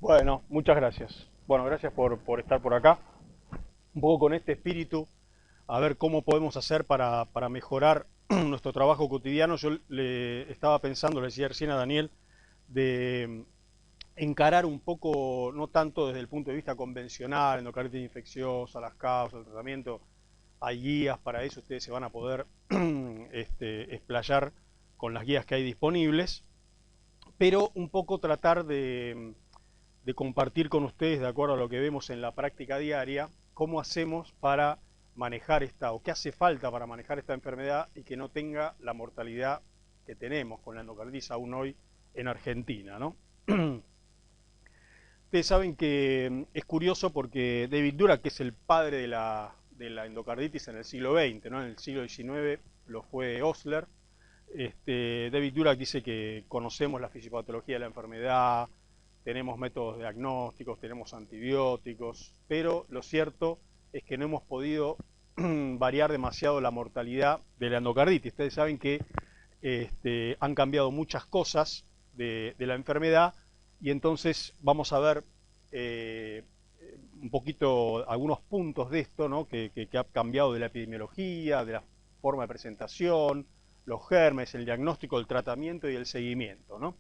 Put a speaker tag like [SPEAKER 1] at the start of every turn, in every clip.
[SPEAKER 1] Bueno, muchas gracias. Bueno, gracias por estar por acá. Un poco con este espíritu, a ver cómo podemos hacer para mejorar nuestro trabajo cotidiano. Yo le estaba pensando, le decía recién a Daniel, de encarar un poco, no tanto desde el punto de vista convencional, endocarditis infecciosa, las causas, el tratamiento. Hay guías para eso, ustedes se van a poder explayar con las guías que hay disponibles, pero un poco tratar de compartir con ustedes, de acuerdo a lo que vemos en la práctica diaria, cómo hacemos para manejar esta, o qué hace falta para manejar esta enfermedad y que no tenga la mortalidad que tenemos con la endocarditis aún hoy en Argentina, ¿no? Ustedes saben que es curioso porque David Durack, que es el padre de la endocarditis en el siglo XX, ¿no? En el siglo XIX lo fue Osler. David Durack dice que conocemos la fisiopatología de la enfermedad, tenemos métodos diagnósticos, tenemos antibióticos, pero lo cierto es que no hemos podido variar demasiado la mortalidad de la endocarditis. Ustedes saben que han cambiado muchas cosas de la enfermedad y entonces vamos a ver eh, un poquito algunos puntos de esto, ¿no? que ha cambiado de la epidemiología, de la forma de presentación, los germes, el diagnóstico, el tratamiento y el seguimiento, ¿no?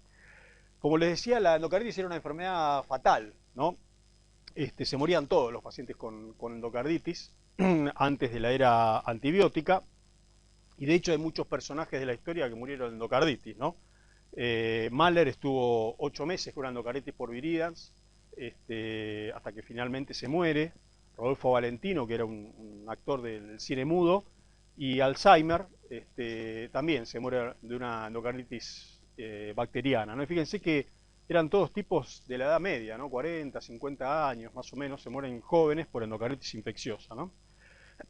[SPEAKER 1] Como les decía, la endocarditis era una enfermedad fatal, ¿no? Se morían todos los pacientes con endocarditis antes de la era antibiótica, y de hecho hay muchos personajes de la historia que murieron de endocarditis, ¿no? Mahler estuvo 8 meses con una endocarditis por viridans, hasta que finalmente se muere. Rodolfo Valentino, que era un actor del cine mudo, y Alzheimer, también se muere de una endocarditis bacteriana, ¿no? Y fíjense que eran todos tipos de la edad media, ¿no? 40, 50 años más o menos, se mueren jóvenes por endocarditis infecciosa, ¿no?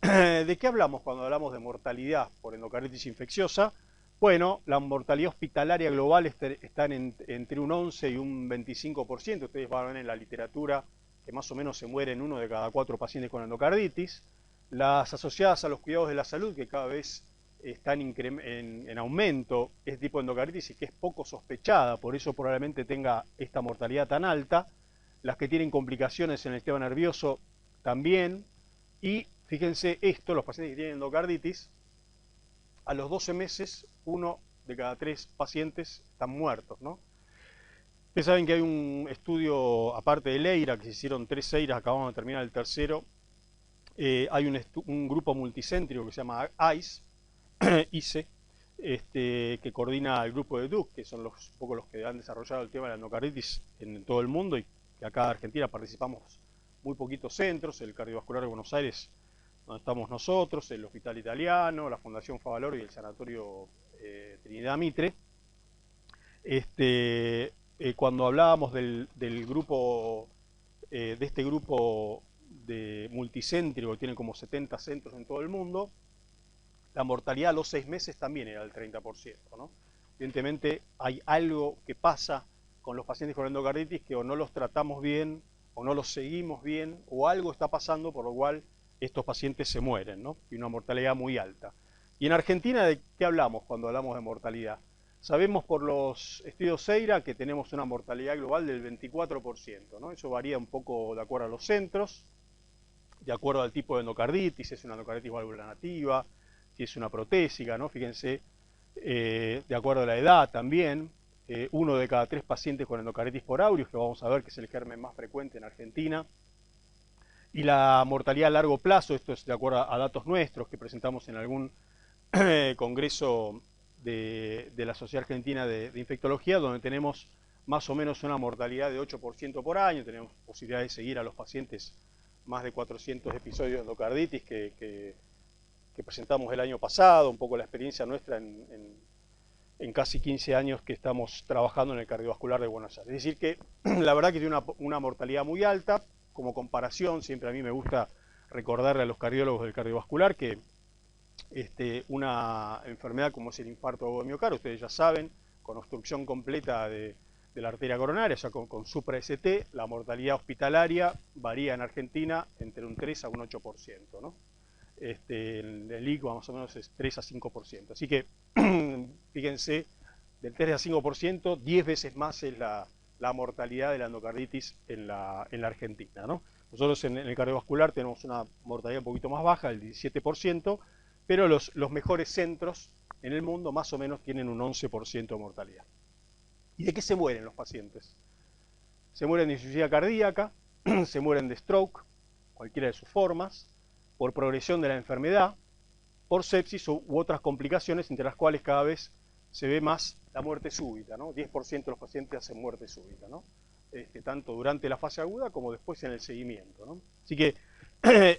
[SPEAKER 1] ¿De qué hablamos cuando hablamos de mortalidad por endocarditis infecciosa? Bueno, la mortalidad hospitalaria global está entre un 11 y un 25%. Ustedes van a ver en la literatura que más o menos se mueren uno de cada 4 pacientes con endocarditis. Las asociadas a los cuidados de la salud, que cada vez están en aumento, es tipo de endocarditis y que es poco sospechada, por eso probablemente tenga esta mortalidad tan alta. Las que tienen complicaciones en el sistema nervioso también. Y fíjense esto, los pacientes que tienen endocarditis, a los 12 meses, uno de cada 3 pacientes están muertos, ¿no? Ustedes saben que hay un estudio, aparte del EIRA, que se hicieron 3 EIRAs, acabamos de terminar el tercero. Hay un grupo multicéntrico que se llama ICE, que coordina el grupo de Duke, que son un poco los que han desarrollado el tema de la endocarditis en todo el mundo, y que acá en Argentina participamos muy poquitos centros, el Cardiovascular de Buenos Aires, donde estamos nosotros, el Hospital Italiano, la Fundación Favaloro y el Sanatorio Trinidad Mitre. Cuando hablábamos del grupo, de este grupo de multicéntrico, que tiene como 70 centros en todo el mundo, la mortalidad a los 6 meses también era del 30%, ¿no? Evidentemente hay algo que pasa con los pacientes con endocarditis que o no los tratamos bien, o no los seguimos bien, o algo está pasando por lo cual estos pacientes se mueren, ¿no? Y una mortalidad muy alta. Y en Argentina, ¿de qué hablamos cuando hablamos de mortalidad? Sabemos por los estudios EIRA que tenemos una mortalidad global del 24%, ¿no? Eso varía un poco de acuerdo a los centros, de acuerdo al tipo de endocarditis, si es una endocarditis válvula nativa, si es una protésica, ¿no? Fíjense, de acuerdo a la edad también, uno de cada 3 pacientes con endocarditis por aureus, que vamos a ver que es el germen más frecuente en Argentina, y la mortalidad a largo plazo, esto es de acuerdo a datos nuestros que presentamos en algún congreso de la Sociedad Argentina de Infectología, donde tenemos más o menos una mortalidad de 8% por año, tenemos posibilidad de seguir a los pacientes más de 400 episodios de endocarditis que presentamos el año pasado, un poco la experiencia nuestra en casi 15 años que estamos trabajando en el cardiovascular de Buenos Aires. Es decir que la verdad que tiene una mortalidad muy alta. Como comparación, siempre a mí me gusta recordarle a los cardiólogos del cardiovascular que una enfermedad como es el infarto agudo de miocardio, ustedes ya saben, con obstrucción completa de la arteria coronaria, ya con supra-ST, la mortalidad hospitalaria varía en Argentina entre un 3 a un 8%, ¿no? El ICVA más o menos es 3 a 5%. Así que, fíjense, del 3 a 5%, 10 veces más es la la mortalidad de la endocarditis en la Argentina, ¿no? Nosotros en el cardiovascular tenemos una mortalidad un poquito más baja, el 17%, pero los mejores centros en el mundo más o menos tienen un 11% de mortalidad. ¿Y de qué se mueren los pacientes? Se mueren de insuficiencia cardíaca, se mueren de stroke, cualquiera de sus formas, por progresión de la enfermedad, por sepsis u otras complicaciones, entre las cuales cada vez se ve más la muerte súbita, ¿no? 10% de los pacientes hacen muerte súbita, ¿no? Tanto durante la fase aguda como después en el seguimiento, ¿no? Así que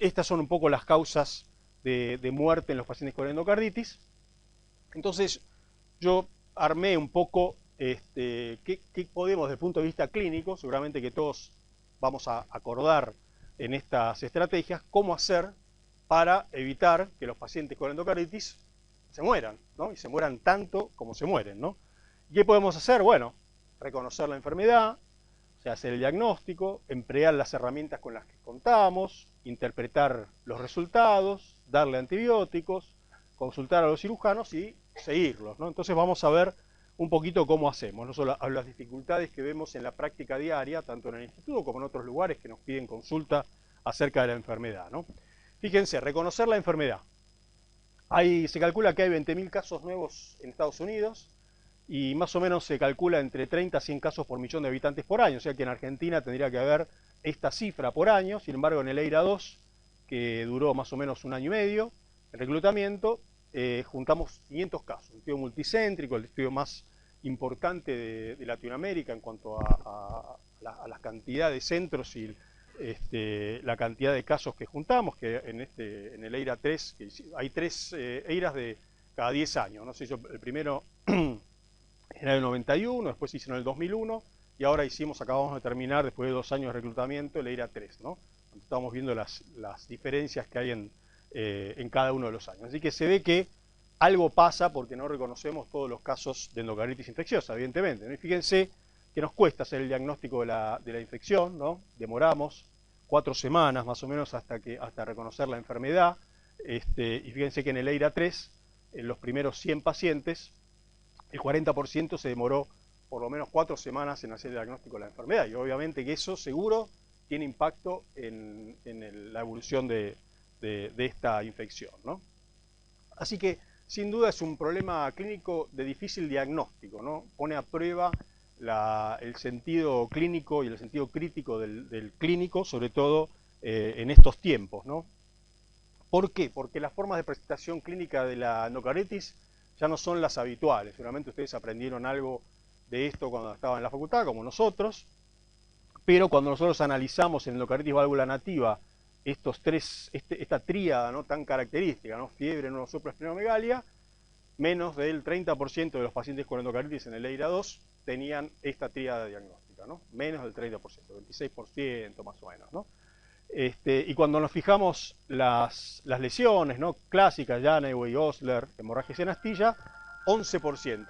[SPEAKER 1] estas son un poco las causas de muerte en los pacientes con endocarditis. Entonces yo armé un poco qué podemos desde el punto de vista clínico, seguramente que todos vamos a acordar en estas estrategias, cómo hacer para evitar que los pacientes con endocarditis se mueran, ¿no? Y se mueran tanto como se mueren, ¿no? ¿Qué podemos hacer? Bueno, reconocer la enfermedad, o sea, hacer el diagnóstico, emplear las herramientas con las que contamos, interpretar los resultados, darle antibióticos, consultar a los cirujanos y seguirlos, ¿no? Entonces vamos a ver un poquito cómo hacemos, no solo las dificultades que vemos en la práctica diaria, tanto en el instituto como en otros lugares que nos piden consulta acerca de la enfermedad, ¿no? Fíjense, reconocer la enfermedad. Se calcula que hay 20.000 casos nuevos en Estados Unidos y más o menos se calcula entre 30 a 100 casos por millón de habitantes por año, o sea que en Argentina tendría que haber esta cifra por año. Sin embargo, en el EIRA-2, que duró más o menos un año y medio, el reclutamiento, juntamos 500 casos, un estudio multicéntrico, el estudio más importante de Latinoamérica en cuanto a la cantidad de centros y la cantidad de casos que juntamos, que en el EIRA 3, que hay 3 EIRAs de cada 10 años, ¿no? Se hizo el primero en el 91, después se hizo en el 2001, y ahora acabamos de terminar, después de 2 años de reclutamiento, el EIRA 3, ¿no? Estamos viendo las diferencias que hay en cada uno de los años. Así que se ve que algo pasa porque no reconocemos todos los casos de endocarditis infecciosa, evidentemente, ¿no? Y fíjense que nos cuesta hacer el diagnóstico de la infección, ¿no? Demoramos 4 semanas más o menos hasta reconocer la enfermedad, y fíjense que en el EIRA 3, en los primeros 100 pacientes, el 40% se demoró por lo menos 4 semanas en hacer el diagnóstico de la enfermedad, y obviamente que eso seguro tiene impacto en la evolución de esta infección, ¿no? Así que sin duda es un problema clínico de difícil diagnóstico, ¿no? Pone a prueba el sentido clínico y el sentido crítico del clínico, sobre todo en estos tiempos, ¿no? ¿Por qué? Porque las formas de presentación clínica de la endocarditis ya no son las habituales. Seguramente ustedes aprendieron algo de esto cuando estaban en la facultad, como nosotros, pero cuando nosotros analizamos en endocarditis válvula nativa esta tríada, ¿no?, tan característica, ¿no? Fiebre, neurosoplo, esplenomegalia, menos del 30% de los pacientes con endocarditis en el EIRA-2 tenían esta tríada diagnóstica, ¿no? Menos del 30%, 26% más o menos, ¿no? Y cuando nos fijamos las lesiones, ¿no?, clásicas, Janeway, Osler, hemorragias en astilla, 11%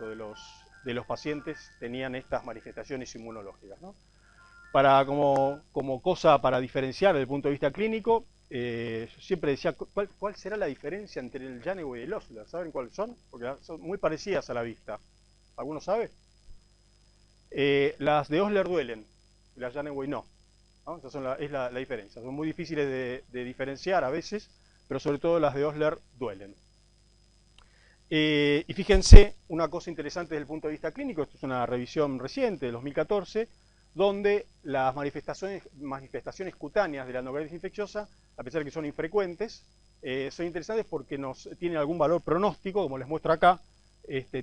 [SPEAKER 1] de los pacientes tenían estas manifestaciones inmunológicas, ¿no? Como cosa para diferenciar desde el punto de vista clínico, yo siempre decía, ¿cuál será la diferencia entre el Janeway y el Osler? ¿Saben cuáles son? Porque son muy parecidas a la vista. ¿Alguno sabe? Las de Osler duelen, y las Janeway no, ¿no? Esa es la diferencia. Son muy difíciles de diferenciar a veces, pero sobre todo las de Osler duelen. Y fíjense, una cosa interesante desde el punto de vista clínico, esto es una revisión reciente de 2014, donde las manifestaciones cutáneas de la endocarditis infecciosa, a pesar de que son infrecuentes, son interesantes porque tienen algún valor pronóstico, como les muestro acá.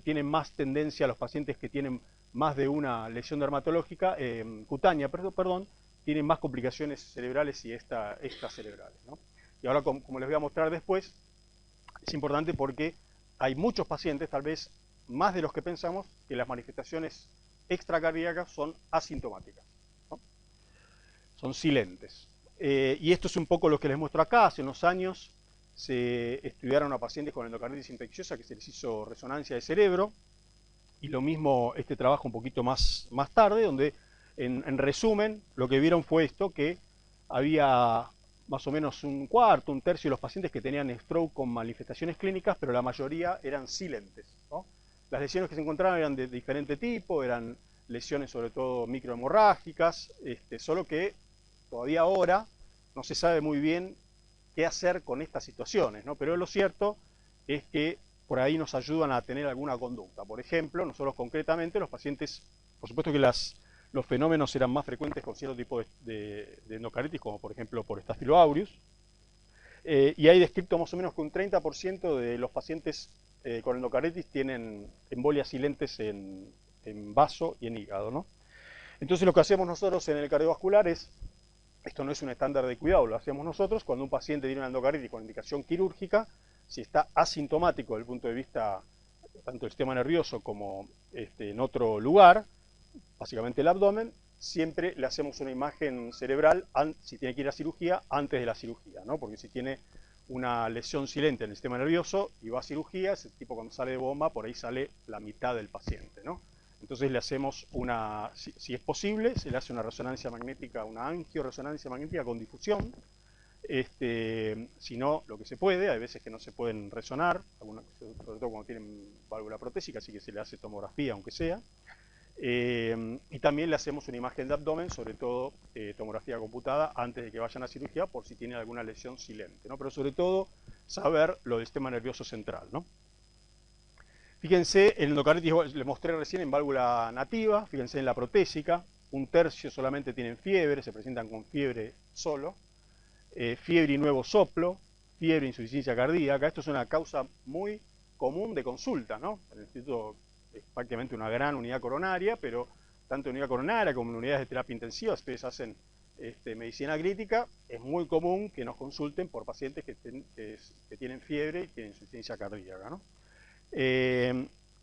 [SPEAKER 1] Tienen más tendencia a los pacientes que tienen más de una lesión dermatológica, cutánea, perdón, tienen más complicaciones cerebrales y extracerebrales, ¿no? Y ahora, como les voy a mostrar después, es importante porque hay muchos pacientes, tal vez más de los que pensamos, que las manifestaciones extracardíacas son asintomáticas, ¿no? Son silentes. Y esto es un poco lo que les muestro acá. Hace unos años se estudiaron a pacientes con endocarditis infecciosa que se les hizo resonancia de cerebro, y lo mismo este trabajo un poquito más tarde, donde en resumen lo que vieron fue esto, que había más o menos un cuarto, un tercio de los pacientes que tenían stroke con manifestaciones clínicas, pero la mayoría eran silentes, ¿no? Las lesiones que se encontraban eran de diferente tipo, eran lesiones sobre todo microhemorrágicas, solo que todavía ahora no se sabe muy bien qué hacer con estas situaciones, ¿no? Pero lo cierto es que por ahí nos ayudan a tener alguna conducta. Por ejemplo, nosotros concretamente, los pacientes, por supuesto que los fenómenos eran más frecuentes con cierto tipo de endocarditis, como por ejemplo por Staphylo aureus, y hay descrito más o menos que un 30% de los pacientes con endocarditis tienen embolias silentes en vaso y en hígado, ¿no? Entonces lo que hacemos nosotros en el cardiovascular es, esto no es un estándar de cuidado, lo hacemos nosotros cuando un paciente tiene una endocarditis con indicación quirúrgica, si está asintomático desde el punto de vista tanto del sistema nervioso como en otro lugar, básicamente el abdomen, siempre le hacemos una imagen cerebral, si tiene que ir a cirugía, antes de la cirugía, ¿no? Porque si tiene una lesión silente en el sistema nervioso y va a cirugía, ese tipo cuando sale de bomba, por ahí sale la mitad del paciente, ¿no? Entonces le hacemos si es posible, se le hace una resonancia magnética, una angioresonancia magnética con difusión. Si no, lo que se puede, hay veces que no se pueden resonar, sobre todo cuando tienen válvula protésica, así que se le hace tomografía, aunque sea. Y también le hacemos una imagen de abdomen, sobre todo tomografía computada, antes de que vayan a cirugía, por si tienen alguna lesión silente, ¿no? Pero sobre todo, saber lo del sistema nervioso central, ¿no? Fíjense, el endocarditis le mostré recién en válvula nativa, fíjense en la protésica, un tercio solamente tienen fiebre, se presentan con fiebre solo, fiebre y nuevo soplo, fiebre e insuficiencia cardíaca. Esto es una causa muy común de consulta, ¿no? El instituto es prácticamente una gran unidad coronaria, pero tanto en unidad coronaria como en unidades de terapia intensiva, ustedes hacen medicina crítica, es muy común que nos consulten por pacientes que tienen fiebre y tienen insuficiencia cardíaca, ¿no?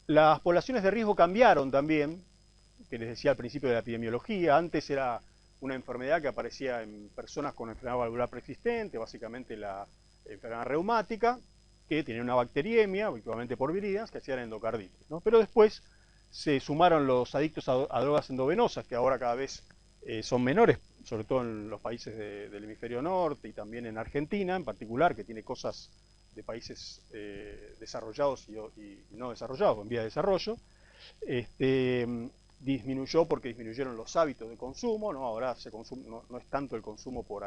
[SPEAKER 1] Las poblaciones de riesgo cambiaron también, que les decía al principio de la epidemiología. Antes era una enfermedad que aparecía en personas con enfermedad valvular preexistente, básicamente la enfermedad reumática, que tenía una bacteriemia, habitualmente por viridias, que hacían endocarditis, ¿no? Pero después se sumaron los adictos a drogas endovenosas, que ahora cada vez son menores, sobre todo en los países del hemisferio norte y también en Argentina en particular, que tiene cosas de países desarrollados y no desarrollados, en vía de desarrollo. Disminuyó porque disminuyeron los hábitos de consumo, ¿no? Ahora no es tanto el consumo por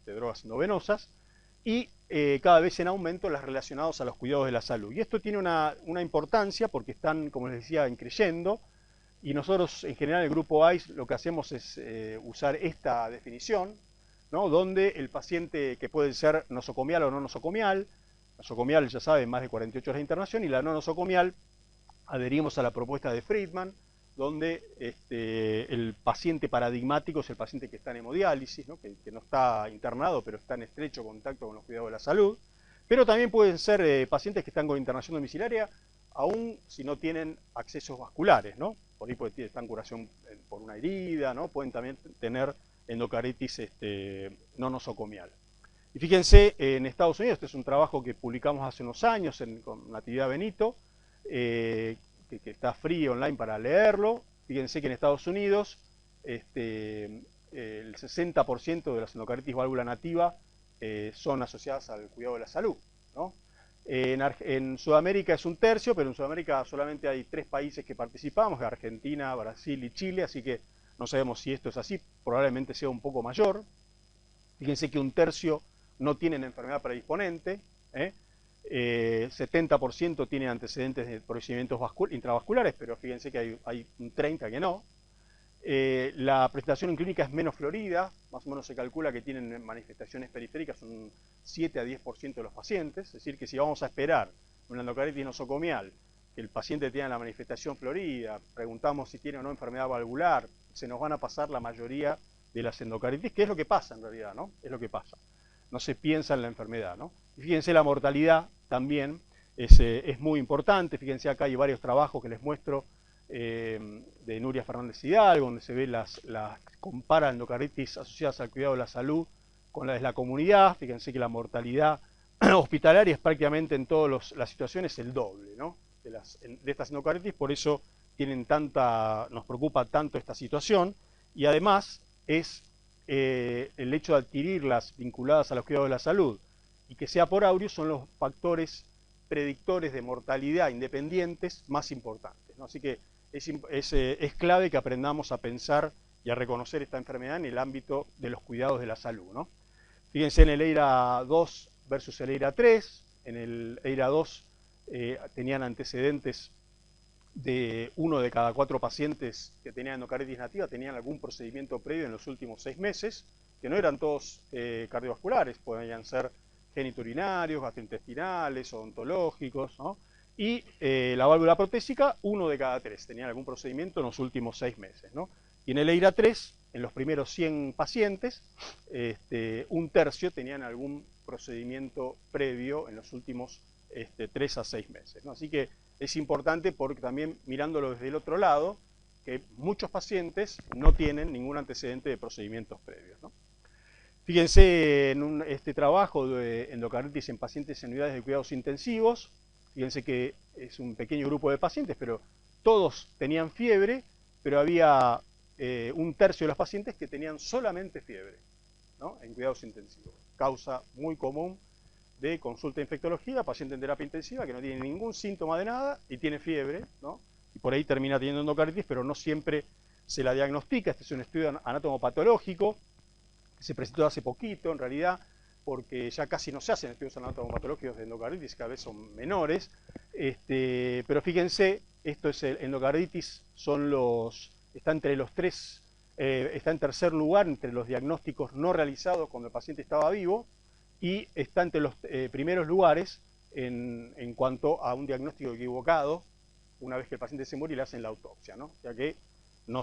[SPEAKER 1] drogas endovenosas, y cada vez en aumento las relacionadas a los cuidados de la salud. Y esto tiene una importancia porque están, como les decía, increyendo, y nosotros en general en el grupo AIS lo que hacemos es usar esta definición, ¿no? Donde el paciente, que puede ser nosocomial o no nosocomial ya saben, más de 48 horas de internación, y la no nosocomial adherimos a la propuesta de Friedman, donde el paciente paradigmático es el paciente que está en hemodiálisis, ¿no? Que no está internado, pero está en estrecho contacto con los cuidados de la salud. Pero también pueden ser pacientes que están con internación domiciliaria, aún si no tienen accesos vasculares, ¿no? Por ahí están curación por una herida, ¿no? Pueden también tener endocarditis no nosocomial. Y fíjense, en Estados Unidos, este es un trabajo que publicamos hace unos años con Natividad Benito, que está free online para leerlo. Fíjense que en Estados Unidos el 60% de las endocarditis válvula nativa son asociadas al cuidado de la salud, ¿no? En Sudamérica es un tercio, pero en Sudamérica solamente hay 3 países que participamos, Argentina, Brasil y Chile, así que no sabemos si esto es así, probablemente sea un poco mayor. Fíjense que un tercio no tienen enfermedad predisponente, 70% tienen antecedentes de procedimientos intravasculares, pero fíjense que hay un 30% que no. La presentación en clínica es menos florida, más o menos se calcula que tienen manifestaciones periféricas un 7 a 10% de los pacientes, es decir, que si vamos a esperar una endocarditis nosocomial, que el paciente tenga la manifestación florida, preguntamos si tiene o no enfermedad valvular, se nos van a pasar la mayoría de las endocarditis, que es lo que pasa en realidad, ¿no? Es lo que pasa. No se piensa en la enfermedad, ¿no? Y fíjense, la mortalidad también es muy importante. Fíjense, acá hay varios trabajos que les muestro de Nuria Fernández Hidalgo, donde se ve compara endocarditis asociadas al cuidado de la salud con la de la comunidad. Fíjense que la mortalidad hospitalaria es prácticamente en todas las situaciones el doble, ¿no? de estas endocarditis, por eso nos preocupa tanto esta situación, y además es el hecho de adquirirlas vinculadas a los cuidados de la salud y que sea por aureus son los factores predictores de mortalidad independientes más importantes, ¿no? Así que es clave que aprendamos a pensar y a reconocer esta enfermedad en el ámbito de los cuidados de la salud, ¿no? Fíjense en el EIRA 2 versus el EIRA 3. En el EIRA 2 tenían antecedentes de 1 de cada 4 pacientes que tenían endocarditis nativa tenían algún procedimiento previo en los últimos 6 meses, que no eran todos cardiovasculares, podían ser genitourinarios, gastrointestinales, odontológicos, ¿no? Y la válvula protésica, 1 de cada 3 tenían algún procedimiento en los últimos 6 meses, ¿no? Y en el EIRA 3, en los primeros 100 pacientes, un tercio tenían algún procedimiento previo en los últimos 3 a 6 meses, ¿no? Así que es importante porque también mirándolo desde el otro lado, que muchos pacientes no tienen ningún antecedente de procedimientos previos, ¿no? Fíjense en este trabajo de endocarditis en pacientes en unidades de cuidados intensivos. Fíjense que es un pequeño grupo de pacientes, pero todos tenían fiebre, pero había un tercio de los pacientes que tenían solamente fiebre, ¿no? En cuidados intensivos. Causa muy común de consulta de infectología, paciente en terapia intensiva que no tiene ningún síntoma de nada y tiene fiebre, ¿no? Y por ahí termina teniendo endocarditis, pero no siempre se la diagnostica. Este es un estudio anátomo-patológico que se presentó hace poquito, en realidad, porque ya casi no se hacen estudios anatomopatológicos de endocarditis, cada vez son menores. Pero fíjense, esto es el endocarditis, está entre los tres, está en tercer lugar entre los diagnósticos no realizados cuando el paciente estaba vivo, y está entre los primeros lugares en cuanto a un diagnóstico equivocado una vez que el paciente se muere y le hacen la autopsia, ¿no? Ya que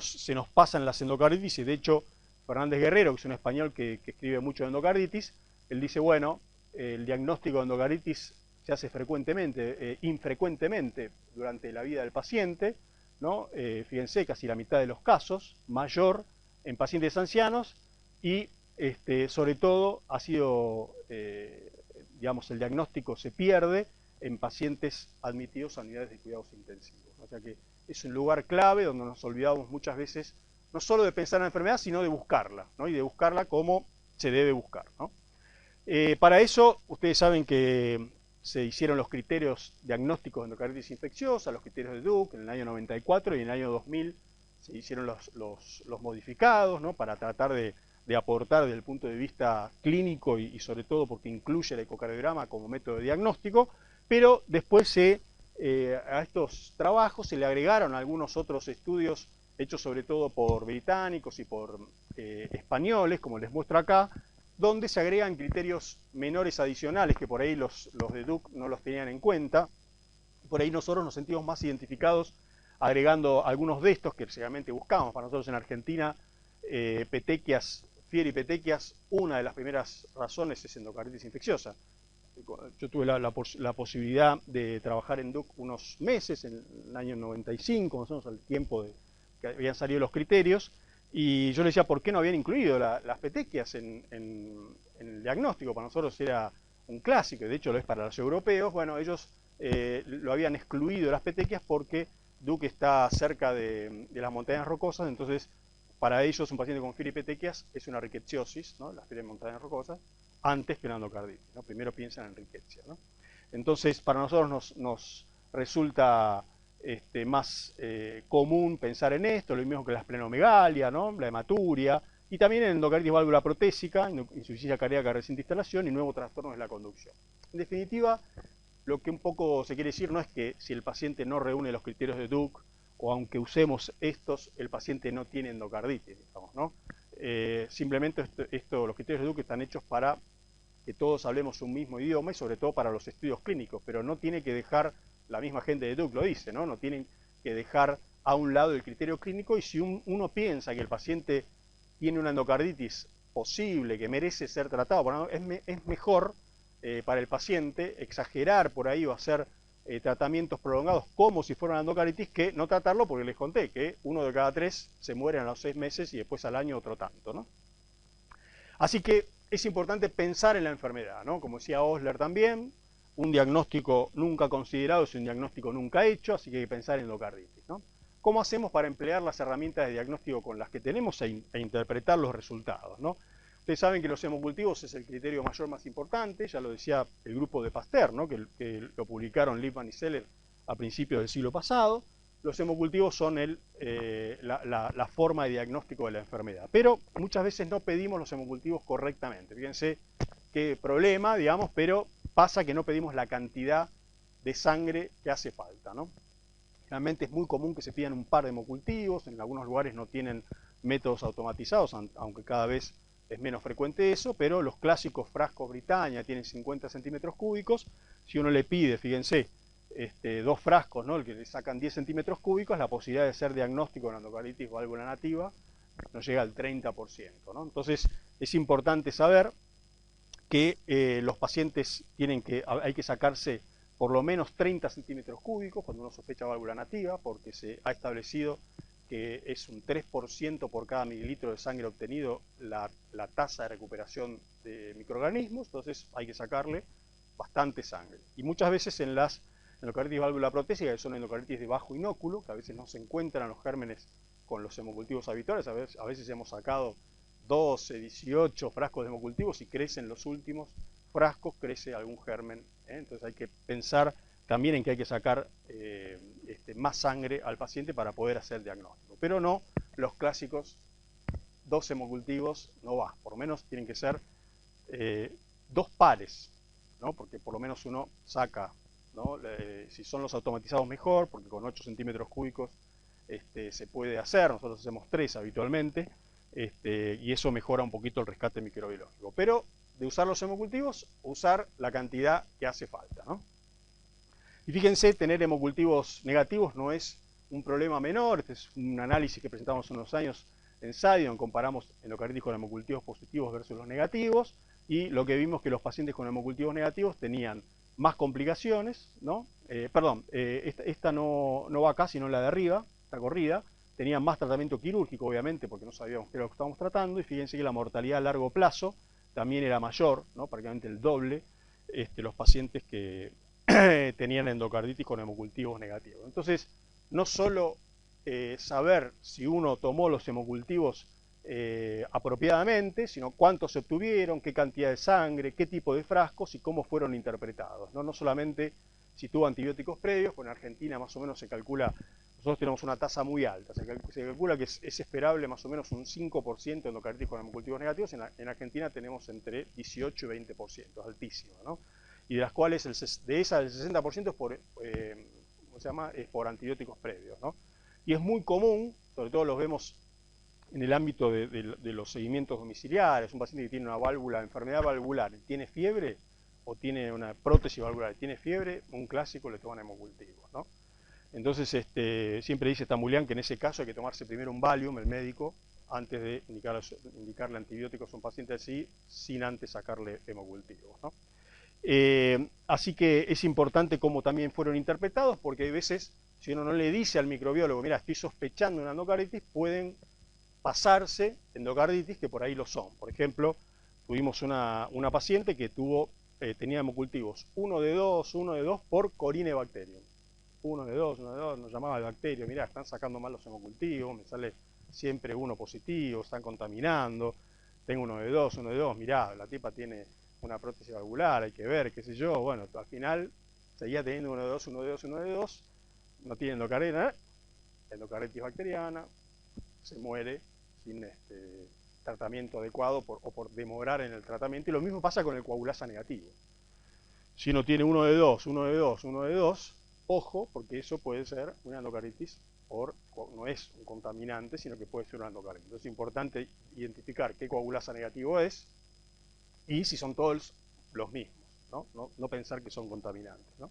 [SPEAKER 1] se nos pasan las endocarditis, y de hecho Fernández Guerrero, que es un español que escribe mucho de endocarditis, él dice, bueno, el diagnóstico de endocarditis se hace frecuentemente, infrecuentemente durante la vida del paciente, ¿no? Fíjense, casi la mitad de los casos, mayor en pacientes ancianos, y sobre todo ha sido, digamos, el diagnóstico se pierde en pacientes admitidos a unidades de cuidados intensivos. O sea que es un lugar clave donde nos olvidamos muchas veces no solo de pensar en la enfermedad, sino de buscarla, ¿no? Y de buscarla como se debe buscar, ¿no? Para eso, ustedes saben que se hicieron los criterios diagnósticos de endocarditis infecciosa, los criterios de Duke en el año 94, y en el año 2000 se hicieron los modificados, ¿no? Para tratar de aportar desde el punto de vista clínico y sobre todo porque incluye el ecocardiograma como método de diagnóstico, pero después a estos trabajos se le agregaron algunos otros estudios hechos sobre todo por británicos y por españoles, como les muestro acá, donde se agregan criterios menores adicionales que por ahí los de Duke no los tenían en cuenta. Por ahí nosotros nos sentimos más identificados agregando algunos de estos que realmente buscamos. Para nosotros en Argentina, petequias, fiebre y petequias, una de las primeras razones es endocarditis infecciosa. Yo tuve la posibilidad de trabajar en Duke unos meses, en el año 95, más o menos al tiempo de que habían salido los criterios, y yo le decía, ¿por qué no habían incluido las petequias en el diagnóstico? Para nosotros era un clásico, y de hecho lo es para los europeos. Bueno, ellos lo habían excluido de las petequias porque Duke está cerca de las montañas rocosas, entonces para ellos un paciente con fiebre y petequias es una rickettsiosis, ¿no? Las fiebre de montañas rocosas, antes que una endocarditis, ¿no? Primero piensan en riqueza, ¿no? Entonces, para nosotros nos resulta más común pensar en esto, lo mismo que la esplenomegalia, ¿no? La hematuria, y también en endocarditis válvula protésica, insuficiencia cardíaca reciente instalación y nuevos trastornos de la conducción. En definitiva, lo que un poco se quiere decir no es que si el paciente no reúne los criterios de Duke, o aunque usemos estos, el paciente no tiene endocarditis, digamos, ¿no? Simplemente los criterios de Duke están hechos para que todos hablemos un mismo idioma y sobre todo para los estudios clínicos, pero no tiene que dejar, la misma gente de Duke lo dice, ¿no? No tienen que dejar a un lado el criterio clínico, y si uno piensa que el paciente tiene una endocarditis posible, que merece ser tratado, bueno, es mejor para el paciente exagerar por ahí o hacer tratamientos prolongados como si fuera una endocarditis que no tratarlo, porque les conté que 1 de cada 3 se mueren a los 6 meses y después al año otro tanto, ¿no? Así que es importante pensar en la enfermedad, ¿no? Como decía Osler también, un diagnóstico nunca considerado es un diagnóstico nunca hecho, así que hay que pensar en endocarditis, ¿no? ¿Cómo hacemos para emplear las herramientas de diagnóstico con las que tenemos e interpretar los resultados, ¿no? Ustedes saben que los hemocultivos es el criterio mayor más importante, ya lo decía el grupo de Pasteur, ¿no? que lo publicaron Lippmann y Seller a principios del siglo pasado. los hemocultivos son la forma de diagnóstico de la enfermedad. Pero muchas veces no pedimos los hemocultivos correctamente. Fíjense qué problema, digamos, pero pasa que no pedimos la cantidad de sangre que hace falta, ¿no? Realmente es muy común que se pidan un par de hemocultivos, en algunos lugares no tienen métodos automatizados, aunque cada vez es menos frecuente eso, pero los clásicos frascos Britannia tienen 50 centímetros cúbicos. Si uno le pide, fíjense, dos frascos, ¿no? El que le sacan 10 centímetros cúbicos, la posibilidad de hacer diagnóstico de endocarditis válvula nativa no llega al 30%, ¿no? Entonces es importante saber que los pacientes hay que sacarse por lo menos 30 centímetros cúbicos cuando uno sospecha válvula nativa, porque se ha establecido que es un 3% por cada mililitro de sangre obtenido la tasa de recuperación de microorganismos, entonces hay que sacarle bastante sangre. Y muchas veces en las endocarditis válvula protésica, que son endocarditis de bajo inóculo, que a veces no se encuentran los gérmenes con los hemocultivos habituales, a veces hemos sacado 12, 18 frascos de hemocultivos y crecen los últimos frascos, crece algún germen, ¿eh? Entonces hay que pensar también en que hay que sacar más sangre al paciente para poder hacer diagnóstico. Pero no los clásicos 2 hemocultivos, no va, por lo menos tienen que ser 2 pares, ¿no? Porque por lo menos uno saca, ¿no? Si son los automatizados mejor, porque con 8 centímetros cúbicos se puede hacer, nosotros hacemos 3 habitualmente, y eso mejora un poquito el rescate microbiológico. Pero de usar los hemocultivos, usar la cantidad que hace falta, ¿no? Y fíjense, tener hemocultivos negativos no es un problema menor. Este es un análisis que presentamos hace unos años en Sadion, comparamos endocarditis con hemocultivos positivos versus los negativos, y lo que vimos que los pacientes con hemocultivos negativos tenían más complicaciones, ¿no? Esta no va acá, sino la de arriba, esta corrida, tenían más tratamiento quirúrgico, obviamente, porque no sabíamos qué era lo que estábamos tratando, y fíjense que la mortalidad a largo plazo también era mayor, ¿no? Prácticamente el doble, los pacientes que tenían endocarditis con hemocultivos negativos. Entonces, no solo saber si uno tomó los hemocultivos apropiadamente, sino cuántos se obtuvieron, qué cantidad de sangre, qué tipo de frascos y cómo fueron interpretados. No solamente si tuvo antibióticos previos, pues en Argentina más o menos se calcula, nosotros tenemos una tasa muy alta, se calcula que es esperable más o menos un 5% de endocarditis con hemocultivos negativos, en Argentina tenemos entre 18 y 20%, es altísimo, ¿no? Y de las cuales de esa el 60% es por antibióticos previos, ¿no? Y es muy común, sobre todo los vemos en el ámbito de los seguimientos domiciliares, un paciente que tiene una válvula, enfermedad valvular, tiene fiebre o tiene una prótesis valvular, tiene fiebre, un clásico le toman hemocultivos, ¿no? Entonces siempre dice Tamulián que en ese caso hay que tomarse primero un Valium, el médico, antes de indicarle antibióticos a un paciente así, sin antes sacarle hemocultivos, ¿no? Así que es importante cómo también fueron interpretados, porque hay veces, si uno no le dice al microbiólogo, mira, estoy sospechando una endocarditis, pueden pasarse endocarditis que por ahí lo son. Por ejemplo, tuvimos una paciente que tenía hemocultivos 1 de 2 por Corynebacterium. 1 de 2, nos llamaba el bacterio, mirá, están sacando mal los hemocultivos, me sale siempre uno positivo, están contaminando, tengo 1 de 2, mirá, la tipa tiene una prótesis valvular, hay que ver, qué sé yo, bueno, al final seguía teniendo 1 de 2, no tiene endocarditis bacteriana, se muere sin tratamiento adecuado o por demorar en el tratamiento, y lo mismo pasa con el coagulasa negativo. Si uno tiene 1 de 2, ojo, porque eso puede ser una endocarditis no es un contaminante, sino que puede ser una endocarditis. Entonces es importante identificar qué coagulasa negativo es y si son todos los mismos, no pensar que son contaminantes, ¿no?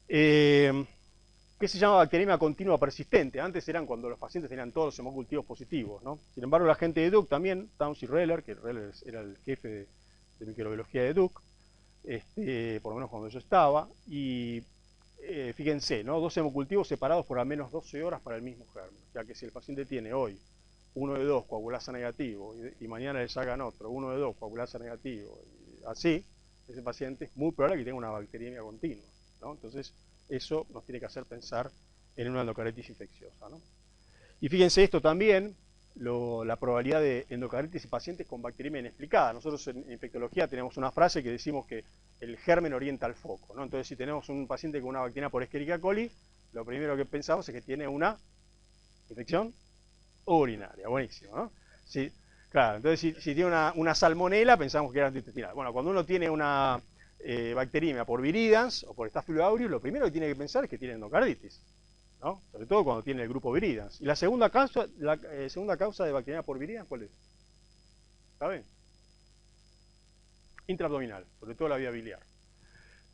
[SPEAKER 1] ¿Qué se llama bacteriemia continua persistente? Antes eran cuando los pacientes tenían todos los hemocultivos positivos, ¿no? Sin embargo, la gente de Duke también, Townsy Reller, que Reller era el jefe de microbiología de Duke, por lo menos cuando yo estaba, y fíjense, ¿no? 2 hemocultivos separados por al menos 12 horas para el mismo germen. O sea que si el paciente tiene hoy 1 de 2 coagulasa negativo y mañana le sacan otro, 1 de 2 coagulasa negativo, y así, ese paciente es muy probable que tenga una bacteriemia continua, ¿no? Entonces, eso nos tiene que hacer pensar en una endocarditis infecciosa, ¿no? Y fíjense esto también, la probabilidad de endocarditis en pacientes con bacteriemia inexplicada. Nosotros en infectología tenemos una frase que decimos que el germen orienta al foco, ¿no? Entonces, si tenemos un paciente con una bacteria por Escherichia coli, lo primero que pensamos es que tiene una infección urinaria. Buenísimo, ¿no? Sí, claro, entonces si tiene una salmonela, pensamos que era intestinal. Bueno, cuando uno tiene una bacteriemia por viridans o por Staphylococcus aureus, lo primero que tiene que pensar es que tiene endocarditis, ¿no? Sobre todo cuando tiene el grupo viridans. Y la segunda causa de bacteriemia por viridans, ¿cuál es? ¿Saben? Intraabdominal, sobre todo la vía biliar.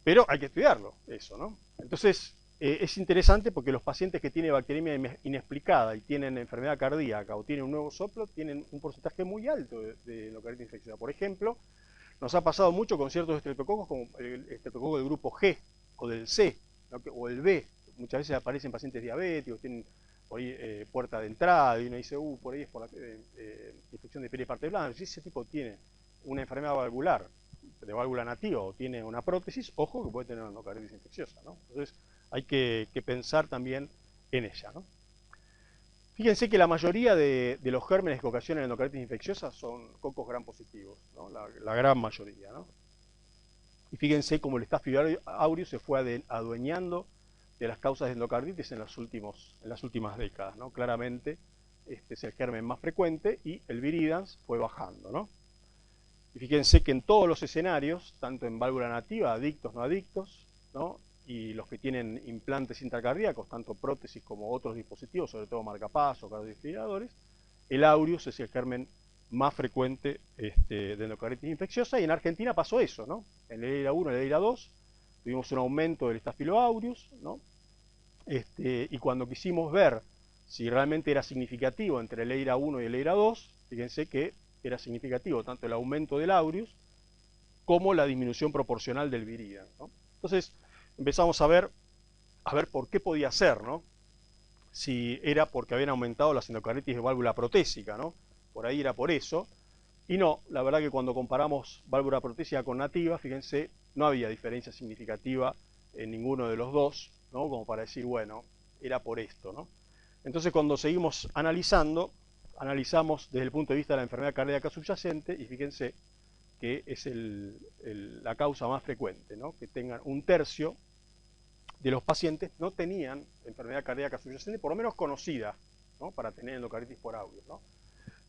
[SPEAKER 1] Pero hay que estudiarlo, eso, ¿no? Entonces, es interesante porque los pacientes que tienen bacteriemia inexplicada y tienen enfermedad cardíaca o tienen un nuevo soplo, tienen un porcentaje muy alto de endocarditis infecciosa. Por ejemplo, nos ha pasado mucho con ciertos estreptococos, como el estreptococo del grupo G o del C, ¿no? O el B. Muchas veces aparecen pacientes diabéticos, tienen por ahí puerta de entrada y uno dice, por ahí es por la infección de periparte blanda. Si ese tipo tiene una enfermedad valvular, de válvula nativa o tiene una prótesis, ojo que puede tener una endocarditis infecciosa, ¿no? Entonces hay que pensar también en ella, ¿no? Fíjense que la mayoría de los gérmenes que ocasionan endocarditis infecciosa son cocos gram positivos, ¿no? La gran mayoría, ¿no? Y fíjense cómo el Staphylococcus aureus se fue adueñando de las causas de endocarditis en las últimas décadas, ¿no? Claramente este es el germen más frecuente y el viridans fue bajando, ¿no? Y fíjense que en todos los escenarios, tanto en válvula nativa, adictos, no adictos, ¿no? Y los que tienen implantes intracardíacos, tanto prótesis como otros dispositivos, sobre todo marcapasos, cardiofibriladores, el aureus es el germen más frecuente de endocarditis infecciosa, y en Argentina pasó eso, ¿no? En el EIRA 1 y el EIRA 2 tuvimos un aumento del Staphylococcus aureus, ¿no? Y cuando quisimos ver si realmente era significativo entre el EIRA 1 y el EIRA 2, fíjense que era significativo tanto el aumento del aureus como la disminución proporcional del viridans, ¿no? Entonces empezamos a ver por qué podía ser, ¿no? Si era porque habían aumentado las endocarditis de válvula protésica, ¿no? Por ahí era por eso. Y no, la verdad que cuando comparamos válvula protésica con nativa, fíjense, no había diferencia significativa en ninguno de los dos, ¿no? Como para decir, bueno, era por esto, ¿no? Entonces cuando seguimos analizamos desde el punto de vista de la enfermedad cardíaca subyacente, y fíjense que es la causa más frecuente, ¿no? Que tengan un tercio de los pacientes no tenían enfermedad cardíaca subyacente, por lo menos conocida, ¿no? Para tener endocarditis por aureus, ¿no?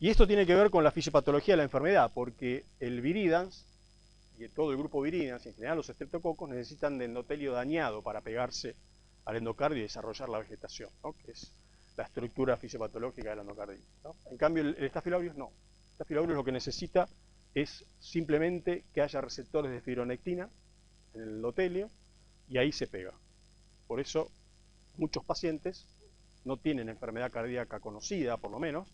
[SPEAKER 1] Y esto tiene que ver con la fisiopatología de la enfermedad, porque el viridans y todo el grupo viridans, en general los estreptococos, necesitan de endotelio dañado para pegarse al endocardio y desarrollar la vegetación, ¿no? Que es la estructura fisiopatológica de la endocarditis, ¿no? En cambio, el Staphylococcus no. El Staphylococcus lo que necesita es simplemente que haya receptores de fibronectina en el endotelio y ahí se pega. Por eso muchos pacientes no tienen enfermedad cardíaca conocida, por lo menos,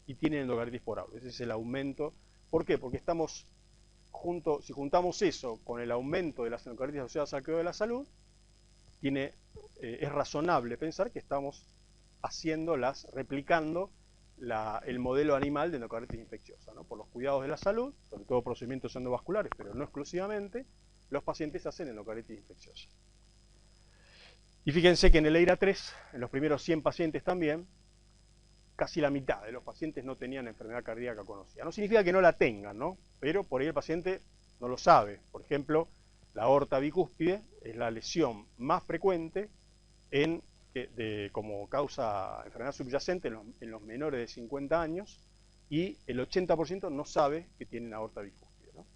[SPEAKER 1] y tienen endocarditis por aureus. Ese es el aumento. ¿Por qué? Porque estamos si juntamos eso con el aumento de las endocarditis asociadas al cuidado de la salud, es razonable pensar que estamos replicando el modelo animal de endocarditis infecciosa, ¿no? Por los cuidados de la salud, sobre todo procedimientos endovasculares, pero no exclusivamente, los pacientes hacen endocarditis infecciosa. Y fíjense que en el EIRA 3, en los primeros 100 pacientes también, casi la mitad de los pacientes no tenían enfermedad cardíaca conocida. No significa que no la tengan, ¿no? Pero por ahí el paciente no lo sabe. Por ejemplo, la aorta bicúspide es la lesión más frecuente como causa enfermedad subyacente en los menores de 50 años, y el 80% no sabe que tienen aorta bicúspide, ¿no?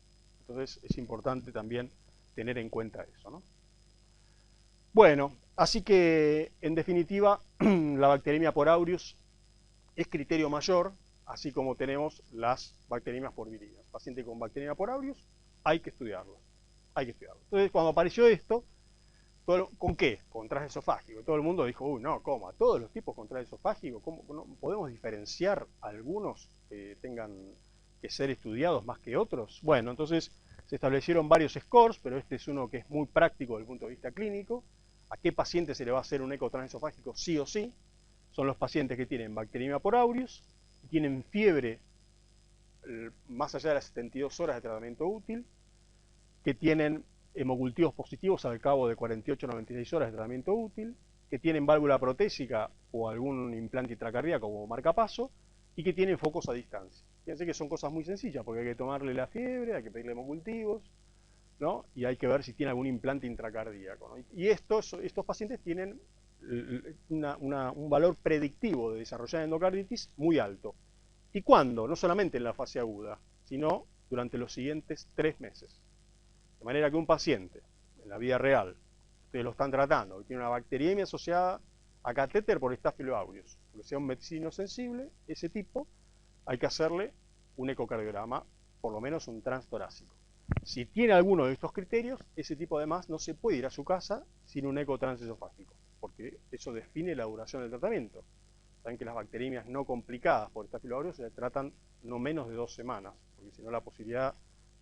[SPEAKER 1] Entonces es importante también tener en cuenta eso, ¿no? Bueno, así que en definitiva la bacteriemia por aureus es criterio mayor, así como tenemos las bacteriemias por viridans. Paciente con bacteriemia por aureus, hay que estudiarlo. Entonces, cuando apareció esto, ¿con qué? Con transesofágico. Todo el mundo dijo, uy, no, ¿cómo? ¿A todos los tipos con transesofágico? ¿Cómo no podemos diferenciar algunos que tengan que ser estudiados más que otros? Bueno, entonces se establecieron varios scores, pero este es uno que es muy práctico desde el punto de vista clínico. ¿A qué paciente se le va a hacer un eco transesofágico sí o sí? Son los pacientes que tienen bacteriemia por aureus, tienen fiebre más allá de las 72 horas de tratamiento útil, que tienen hemocultivos positivos al cabo de 48 o 96 horas de tratamiento útil, que tienen válvula protésica o algún implante intracardíaco como marcapaso, y que tienen focos a distancia. Fíjense que son cosas muy sencillas, porque hay que tomarle la fiebre, hay que pedirle hemocultivos, ¿no? Y hay que ver si tiene algún implante intracardíaco, ¿no? Y estos pacientes tienen un valor predictivo de desarrollar endocarditis muy alto. ¿Y cuándo? No solamente en la fase aguda, sino durante los siguientes 3 meses. De manera que un paciente, en la vida real, ustedes lo están tratando, que tiene una bacteriemia asociada a catéter por Staphylococcus aureus, que sea un vecino sensible, ese tipo, hay que hacerle un ecocardiograma, por lo menos un transtorácico. Si tiene alguno de estos criterios, ese tipo además no se puede ir a su casa sin un eco transesofágico, porque eso define la duración del tratamiento. Saben que las bacteriemias no complicadas por Staphylococcus aureus se tratan no menos de 2 semanas, porque si no la posibilidad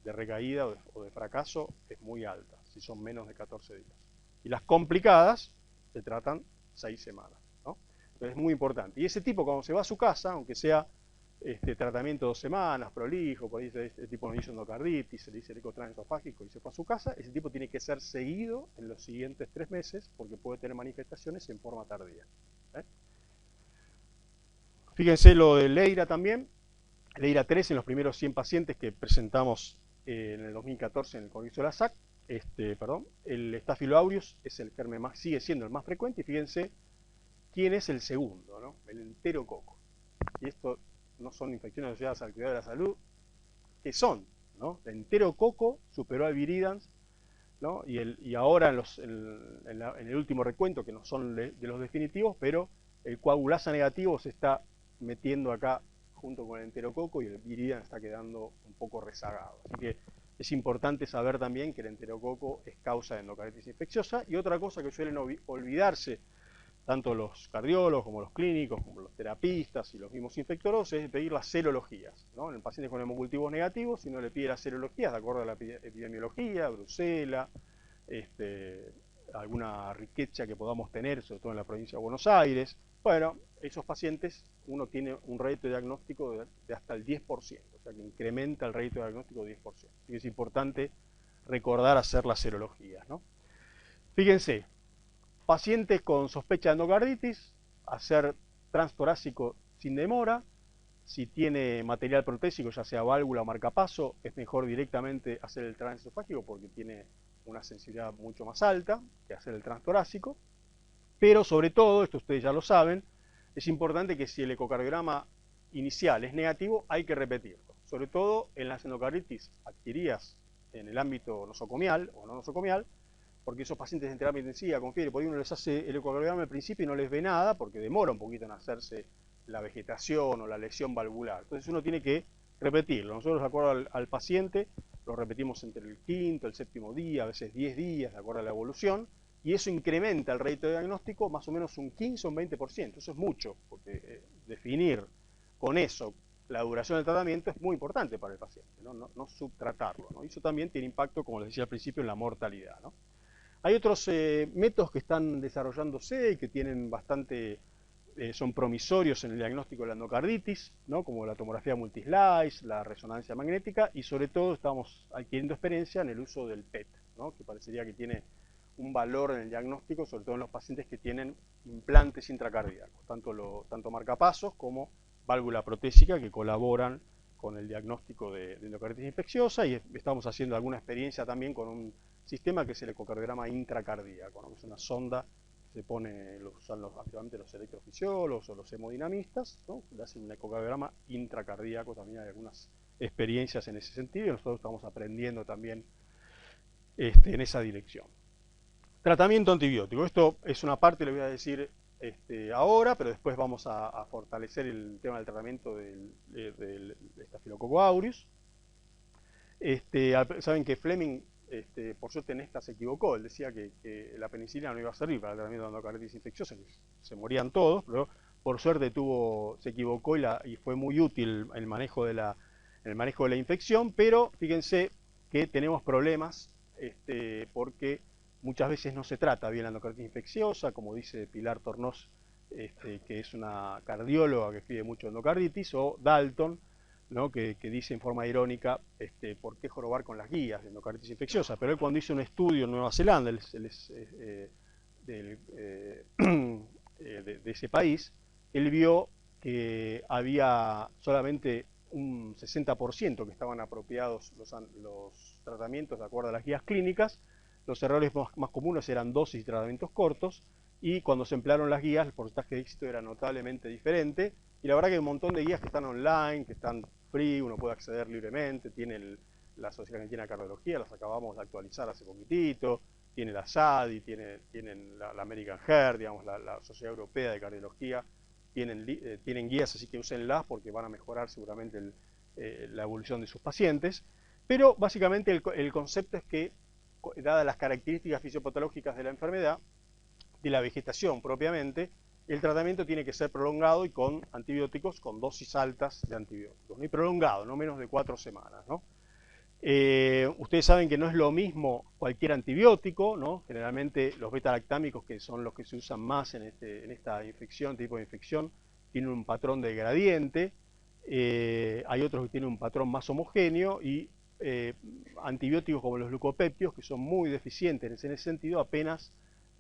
[SPEAKER 1] de recaída o de fracaso es muy alta, si son menos de 14 días. Y las complicadas se tratan 6 semanas, ¿no? Entonces es muy importante. Y ese tipo cuando se va a su casa, aunque sea tratamiento 2 semanas, prolijo, por ahí este tipo no hizo endocarditis, se le dice el eco transesofágico y se fue a su casa, ese tipo tiene que ser seguido en los siguientes 3 meses porque puede tener manifestaciones en forma tardía. Fíjense lo de Leira también, Leira 3 en los primeros 100 pacientes que presentamos en el 2014 en el Congreso de la SAC, el Staphylococcus aureus es el germen sigue siendo el más frecuente, y fíjense quién es el segundo, ¿no? El enterococo. Y esto no son infecciones asociadas al cuidado de la salud, ¿qué son? ¿No? El enterococo superó al viridans, ¿no? Y ahora en el último recuento, que no son de los definitivos, pero el coagulasa negativo se está metiendo acá junto con el enterococo y el viridans está quedando un poco rezagado. Así que es importante saber también que el enterococo es causa de endocarditis infecciosa. Y otra cosa que suelen olvidarse tanto los cardiólogos como los clínicos, como los terapistas y los mismos infectólogos, es pedir las serologías, ¿no? En el paciente con hemocultivos negativos, si no le pide las serologías de acuerdo a la epidemiología, Bruselas, alguna riqueza que podamos tener, sobre todo en la provincia de Buenos Aires. Bueno, esos pacientes uno tiene un rédito diagnóstico de hasta el 10%, o sea que incrementa el rédito diagnóstico 10%. Así que es importante recordar hacer las serologías, ¿no? Fíjense, pacientes con sospecha de endocarditis, hacer transtorácico sin demora. Si tiene material protésico, ya sea válvula o marcapaso, es mejor directamente hacer el transesofágico porque tiene una sensibilidad mucho más alta que hacer el transtorácico. Pero sobre todo, esto ustedes ya lo saben, es importante que si el ecocardiograma inicial es negativo, hay que repetirlo. Sobre todo en las endocarditis adquiridas en el ámbito nosocomial o no nosocomial, porque esos pacientes en terapia intensiva con fiebre, por ahí uno les hace el ecocardiograma al principio y no les ve nada, porque demora un poquito en hacerse la vegetación o la lesión valvular. Entonces uno tiene que repetirlo. Nosotros, de acuerdo al paciente, lo repetimos entre el quinto, el séptimo día, a veces 10 días, de acuerdo a la evolución, y eso incrementa el rédito de diagnóstico más o menos un 15 o un 20%. Eso es mucho, porque definir con eso la duración del tratamiento es muy importante para el paciente, no subtratarlo, ¿no? Y eso también tiene impacto, como les decía al principio, en la mortalidad, ¿no? Hay otros métodos que están desarrollándose y que tienen bastante, son promisorios en el diagnóstico de la endocarditis, ¿no? Como la tomografía multislice, la resonancia magnética, y sobre todo estamos adquiriendo experiencia en el uso del PET, ¿no? Que parecería que tiene un valor en el diagnóstico, sobre todo en los pacientes que tienen implantes intracardíacos, tanto marcapasos como válvula protésica, que colaboran con el diagnóstico de endocarditis infecciosa, y estamos haciendo alguna experiencia también con un sistema que es el ecocardiograma intracardíaco, ¿no? Que es una sonda que se pone, lo usan activamente los electrofisiólogos o los hemodinamistas, ¿no? Le hacen un ecocardiograma intracardíaco, también hay algunas experiencias en ese sentido, y nosotros estamos aprendiendo también en esa dirección. Tratamiento antibiótico, esto es una parte, le voy a decir ahora, pero después vamos a fortalecer el tema del tratamiento del Staphylococcus aureus. Saben que Fleming, por suerte en esta se equivocó, él decía que la penicilina no iba a servir para el tratamiento de endocarditis infecciosa, que se morían todos, pero por suerte se equivocó y fue muy útil el manejo de la infección, pero fíjense que tenemos problemas porque muchas veces no se trata bien la endocarditis infecciosa, como dice Pilar Tornós, que es una cardióloga que escribe mucho endocarditis, o Dalton, ¿no? que dice en forma irónica por qué jorobar con las guías de endocarditis infecciosa. Pero él, cuando hizo un estudio en Nueva Zelanda, él es de ese país, él vio que había solamente un 60% que estaban apropiados los tratamientos de acuerdo a las guías clínicas. Los errores más comunes eran dosis y tratamientos cortos, y cuando se emplearon las guías el porcentaje de éxito era notablemente diferente, y la verdad que hay un montón de guías que están online, que están free, uno puede acceder libremente, tiene la Sociedad Argentina de Cardiología, las acabamos de actualizar hace poquitito, tiene la SADI, tienen la American Heart, digamos, la Sociedad Europea de Cardiología, tienen guías, así que úsenlas porque van a mejorar seguramente la evolución de sus pacientes. Pero básicamente el concepto es que, dadas las características fisiopatológicas de la enfermedad, de la vegetación propiamente, el tratamiento tiene que ser prolongado y con antibióticos, con dosis altas de antibióticos, ¿no? Y prolongado, no menos de 4 semanas, ¿no? Ustedes saben que no es lo mismo cualquier antibiótico, ¿no? Generalmente los beta-lactámicos, que son los que se usan más en esta infección, tipo de infección, tienen un patrón de gradiente, hay otros que tienen un patrón más homogéneo, y antibióticos como los glucopéptidos, que son muy deficientes en ese sentido, apenas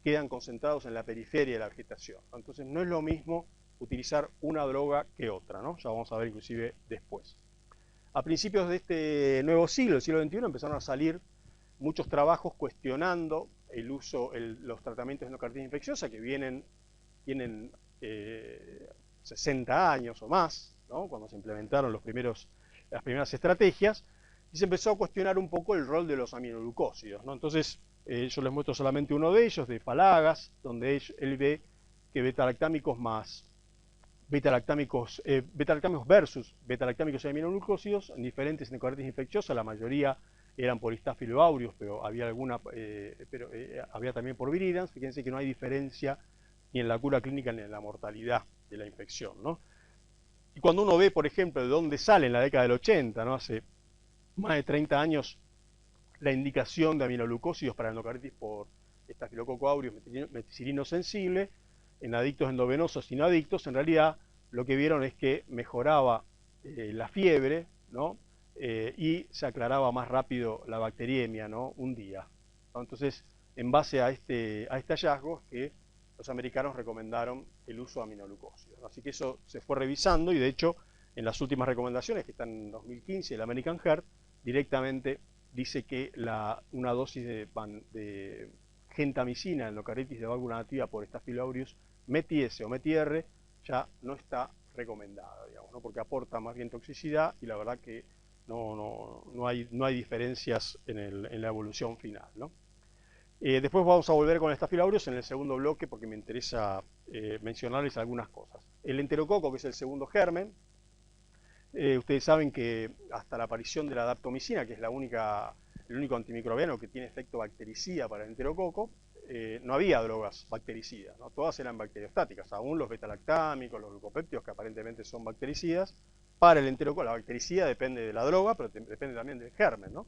[SPEAKER 1] quedan concentrados en la periferia de la vegetación. Entonces no es lo mismo utilizar una droga que otra, ¿no? Ya vamos a ver inclusive después. A principios de este nuevo siglo, el siglo XXI, empezaron a salir muchos trabajos cuestionando el uso, los tratamientos de endocarditis infecciosa, que tienen 60 años o más, ¿no? Cuando se implementaron las primeras estrategias, y se empezó a cuestionar un poco el rol de los aminoglucósidos, ¿no? Entonces, yo les muestro solamente uno de ellos, de Falagas, donde él ve que beta-lactámicos versus beta-lactámicos y aminoglucósidos en diferentes endocarditis infecciosa, la mayoría eran por Staphylo aureus, pero había había también por viridans. Fíjense que no hay diferencia ni en la cura clínica ni en la mortalidad de la infección, ¿no? Y cuando uno ve, por ejemplo, de dónde sale en la década del 80, ¿no? Hace más de 30 años, la indicación de aminoglucósidos para endocarditis por Staphylococcus aureus meticilino sensible, en adictos endovenosos y no adictos, en realidad lo que vieron es que mejoraba la fiebre, ¿no? Y se aclaraba más rápido la bacteriemia, ¿no? Un día, ¿no? Entonces, en base a este hallazgo, es que los americanos recomendaron el uso de aminoglucósidos, ¿no? Así que eso se fue revisando, y de hecho, en las últimas recomendaciones, que están en 2015, el American Heart directamente dice que una dosis de gentamicina en endocarditis de válvula nativa por Staphylo aureus METI-S o METI-R ya no está recomendada, digamos, ¿no? Porque aporta más bien toxicidad, y la verdad que no hay diferencias en la evolución final, ¿no? Después vamos a volver con el Staphylo aureus en el segundo bloque, porque me interesa mencionarles algunas cosas. El enterococo, que es el segundo germen, ustedes saben que hasta la aparición de la daptomicina, que es el único antimicrobiano que tiene efecto bactericida para el enterococo, no había drogas bactericidas, ¿no? Todas eran bacteriostáticas, aún los beta-lactámicos, los glucopéptidos, que aparentemente son bactericidas. Para el enterococo, la bactericida depende de la droga, pero depende también del germen, ¿no?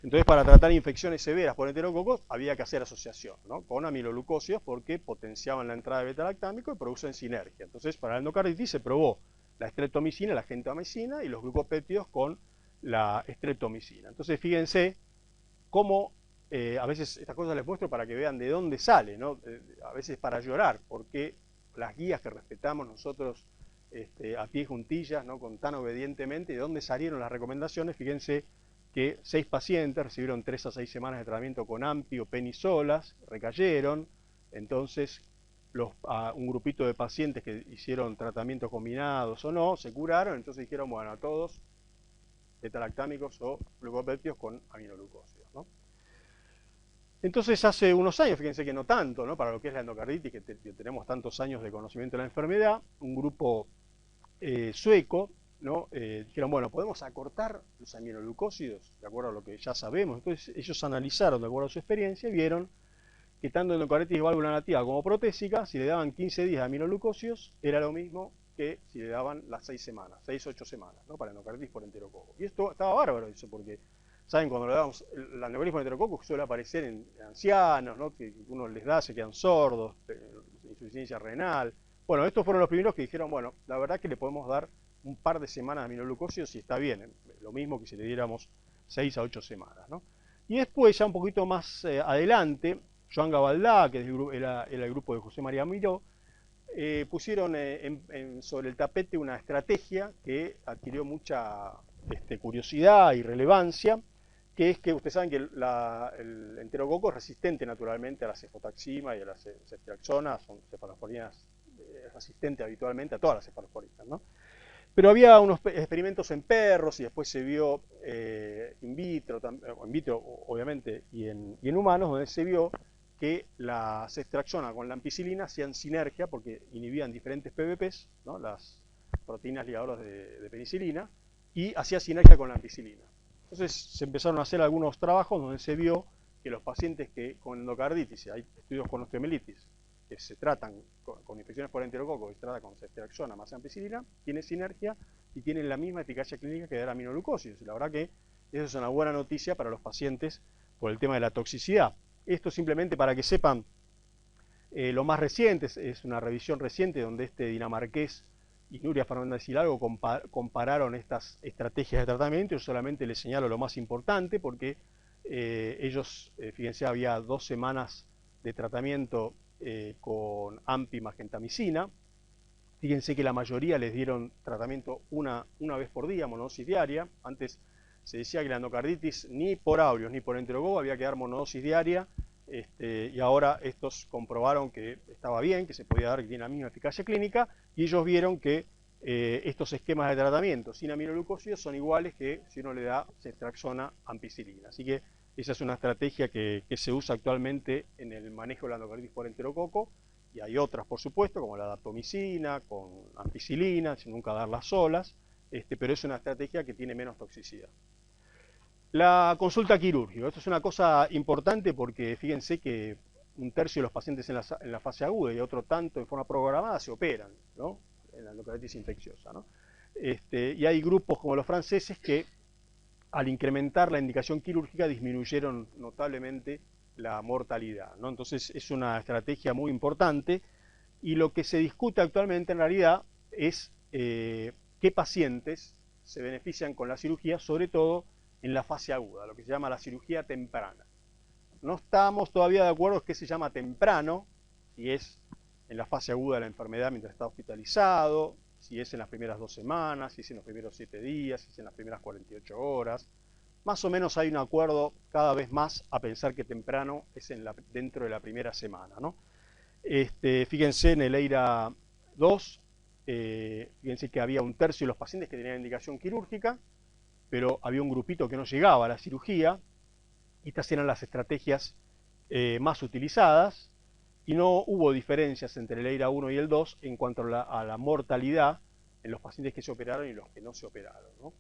[SPEAKER 1] Entonces, para tratar infecciones severas por enterococos, había que hacer asociación, ¿no? Con aminoglucósidos, porque potenciaban la entrada de beta-lactámico y producen sinergia. Entonces, para la endocarditis se probó la streptomicina, la gentamicina, y los glucopéptidos con la streptomicina. Entonces, fíjense cómo a veces estas cosas les muestro para que vean de dónde sale, ¿no? A veces para llorar, porque las guías que respetamos nosotros a pie juntillas, ¿no? Con tan obedientemente, de dónde salieron las recomendaciones. Fíjense que 6 pacientes recibieron 3 a 6 semanas de tratamiento con AMPI o penisolas, recayeron. Entonces, un grupito de pacientes que hicieron tratamientos combinados o no, se curaron. Entonces dijeron, bueno, a todos beta-lactámicos o glucopéptidos con aminoglucósidos, ¿no? Entonces, hace unos años, fíjense que no tanto, ¿no? Para lo que es la endocarditis, que tenemos tantos años de conocimiento de la enfermedad, un grupo sueco, ¿no? Dijeron, bueno, podemos acortar los aminoglucósidos, de acuerdo a lo que ya sabemos. Entonces, ellos analizaron, de acuerdo a su experiencia, y vieron que tanto endocarditis de válvula nativa como protésica, si le daban 15 días de aminoglucósidos, era lo mismo que si le daban las 6 semanas, 6 o 8 semanas, ¿no? Para endocarditis por enterococo. Y esto estaba bárbaro, eso, porque saben, cuando le damos la endocarditis por enterococo suele aparecer en ancianos, ¿no? Que uno les da, se quedan sordos, insuficiencia renal. Bueno, estos fueron los primeros que dijeron, bueno, la verdad que le podemos dar un par de semanas de aminoglucósidos y está bien, lo mismo que si le diéramos 6 a 8 semanas, ¿no? Y después, ya un poquito más adelante, Joan Gabaldá, que era el grupo de José María Miró, pusieron sobre el tapete una estrategia que adquirió mucha curiosidad y relevancia, que es que ustedes saben que el enterococo es resistente naturalmente a la cefotaxima y a la ceftriaxona, son cefalosporinas resistentes habitualmente a todas las cefalosporinas, ¿no? Pero había unos experimentos en perros y después se vio in vitro obviamente, y en humanos, donde se vio que la ceftriaxona con la ampicilina hacían sinergia porque inhibían diferentes PBPs, ¿no? Las proteínas ligadoras de penicilina, y hacía sinergia con la ampicilina. Entonces se empezaron a hacer algunos trabajos donde se vio que los pacientes que con endocarditis, hay estudios con osteomielitis, que se tratan con infecciones por enterococo, que se trata con ceftriaxona más ampicilina, tienen sinergia y tienen la misma eficacia clínica que dar aminoglucósidos. Y la verdad que eso es una buena noticia para los pacientes por el tema de la toxicidad. Esto simplemente para que sepan lo más reciente, es una revisión reciente donde este dinamarqués y Nuria Fernández Hidalgo compararon estas estrategias de tratamiento. Yo solamente les señalo lo más importante porque ellos, fíjense, había 2 semanas de tratamiento con AMPI más gentamicina. Fíjense que la mayoría les dieron tratamiento una vez por día, monodosis diaria. Antes se decía que la endocarditis ni por aureos ni por enterococo había que dar monodosis diaria. Y ahora estos comprobaron que estaba bien, que se podía dar, que tiene la misma eficacia clínica, y ellos vieron que estos esquemas de tratamiento sin aminoglucósidos son iguales que si uno le da ceftriaxona ampicilina. Así que esa es una estrategia que se usa actualmente en el manejo de la endocarditis por enterococo, y hay otras, por supuesto, como la daptomicina, con ampicilina, sin nunca darlas solas, pero es una estrategia que tiene menos toxicidad. La consulta quirúrgica, esto es una cosa importante porque fíjense que 1/3 de los pacientes en la fase aguda y otro tanto en forma programada se operan, ¿no? En la endocarditis infecciosa, ¿no? Y hay grupos como los franceses que al incrementar la indicación quirúrgica disminuyeron notablemente la mortalidad, ¿no? Entonces es una estrategia muy importante y lo que se discute actualmente en realidad es qué pacientes se benefician con la cirugía, sobre todo en la fase aguda, lo que se llama la cirugía temprana. No estamos todavía de acuerdo en qué se llama temprano, si es en la fase aguda de la enfermedad mientras está hospitalizado, si es en las primeras 2 semanas, si es en los primeros 7 días, si es en las primeras 48 horas. Más o menos hay un acuerdo cada vez más a pensar que temprano es dentro de la primera semana, ¿no? Fíjense en el EIRA 2, fíjense que había 1/3 de los pacientes que tenían indicación quirúrgica, pero había un grupito que no llegaba a la cirugía, y estas eran las estrategias más utilizadas, y no hubo diferencias entre el EIRA 1 y el 2 en cuanto a la mortalidad en los pacientes que se operaron y los que no se operaron, ¿no?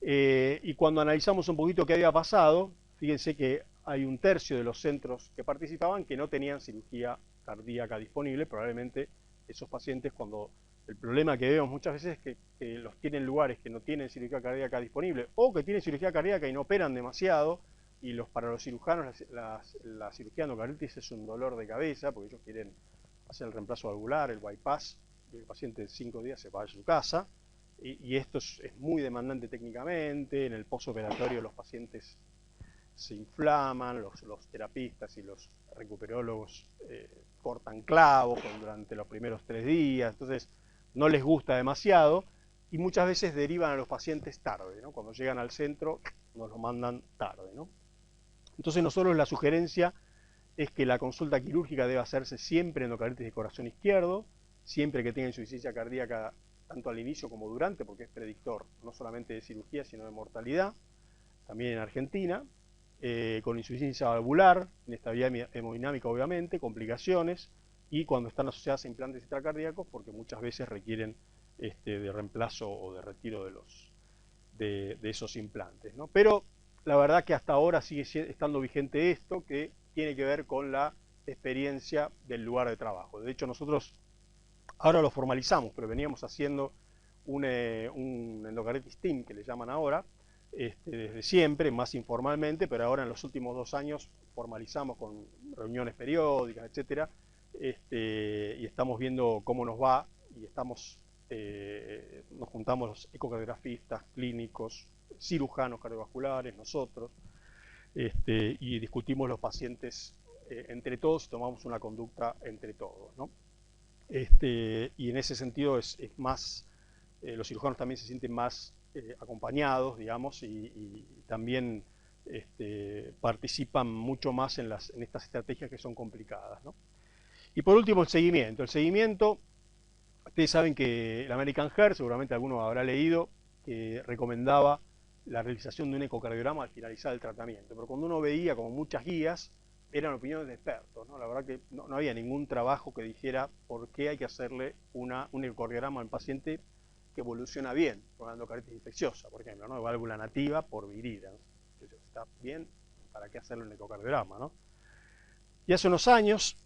[SPEAKER 1] Y cuando analizamos un poquito qué había pasado, fíjense que hay 1/3 de los centros que participaban que no tenían cirugía cardíaca disponible. Probablemente esos pacientes, cuando el problema que vemos muchas veces es que los tienen lugares que no tienen cirugía cardíaca disponible o que tienen cirugía cardíaca y no operan demasiado, y para los cirujanos la cirugía endocarditis es un dolor de cabeza porque ellos quieren hacer el reemplazo valvular, el bypass, y el paciente en 5 días se va a su casa. Y esto es muy demandante técnicamente. En el postoperatorio los pacientes se inflaman, los terapistas y los recuperólogos cortan clavos durante los primeros 3 días, entonces no les gusta demasiado y muchas veces derivan a los pacientes tarde, ¿no? Cuando llegan al centro nos los mandan tarde, ¿no? Entonces nosotros la sugerencia es que la consulta quirúrgica debe hacerse siempre en endocarditis de corazón izquierdo, siempre que tenga insuficiencia cardíaca tanto al inicio como durante, porque es predictor no solamente de cirugía, sino de mortalidad, también en Argentina, con insuficiencia valvular, inestabilidad hemodinámica obviamente, complicaciones, y cuando están asociadas a implantes intracardíacos, porque muchas veces requieren de reemplazo o de retiro de esos implantes, ¿no? Pero la verdad que hasta ahora sigue estando vigente esto, que tiene que ver con la experiencia del lugar de trabajo. De hecho, nosotros ahora lo formalizamos, pero veníamos haciendo un endocarditis team, que le llaman ahora, desde siempre, más informalmente, pero ahora en los últimos 2 años formalizamos con reuniones periódicas, etcétera, y estamos viendo cómo nos va, y nos juntamos los ecocardiografistas, clínicos, cirujanos cardiovasculares, nosotros, y discutimos los pacientes entre todos y tomamos una conducta entre todos, ¿no? Y en ese sentido es más, los cirujanos también se sienten más acompañados, digamos, y también participan mucho más en estas estrategias que son complicadas, ¿no? Y por último, el seguimiento. El seguimiento, ustedes saben que el American Heart, seguramente alguno habrá leído, que recomendaba la realización de un ecocardiograma al finalizar el tratamiento. Pero cuando uno veía como muchas guías, eran opiniones de expertos, ¿no? La verdad que no había ningún trabajo que dijera por qué hay que hacerle un ecocardiograma al paciente que evoluciona bien con endocarditis infecciosa, por ejemplo, ¿no? De válvula nativa por virida, ¿no? Entonces, está bien, ¿para qué hacerle un ecocardiograma, ¿no? Y hace unos años,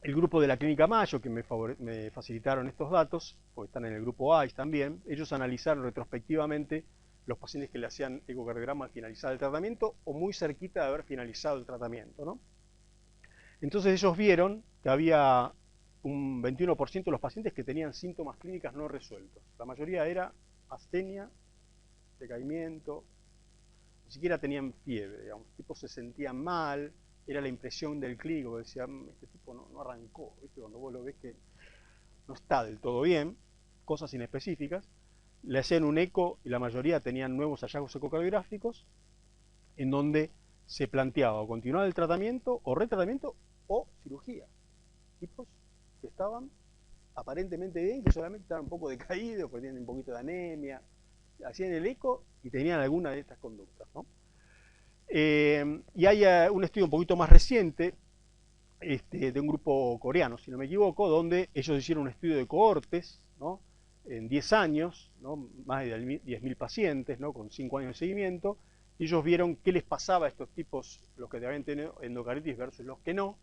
[SPEAKER 1] el grupo de la Clínica Mayo, que me facilitaron estos datos, porque están en el grupo AIS también, ellos analizaron retrospectivamente los pacientes que le hacían ecocardiograma al finalizar el tratamiento o muy cerquita de haber finalizado el tratamiento, ¿no? Entonces ellos vieron que había un 21% de los pacientes que tenían síntomas clínicas no resueltos. La mayoría era astenia, decaimiento, ni siquiera tenían fiebre, digamos. Los tipos se sentían mal, era la impresión del clínico, que decía, este tipo no arrancó, ¿viste? Cuando vos lo ves que no está del todo bien, cosas inespecíficas, le hacían un eco y la mayoría tenían nuevos hallazgos ecocardiográficos en donde se planteaba o continuar el tratamiento o retratamiento o cirugía. Tipos que estaban aparentemente bien, que solamente estaban un poco decaídos, porque tenían un poquito de anemia, hacían el eco y tenían alguna de estas conductas, ¿no? Y hay un estudio un poquito más reciente de un grupo coreano, si no me equivoco, donde ellos hicieron un estudio de cohortes, ¿no? En 10 años, ¿no? Más de 10.000 pacientes, ¿no? Con 5 años de seguimiento, y ellos vieron qué les pasaba a estos tipos, los que habían tenido endocarditis versus los que no,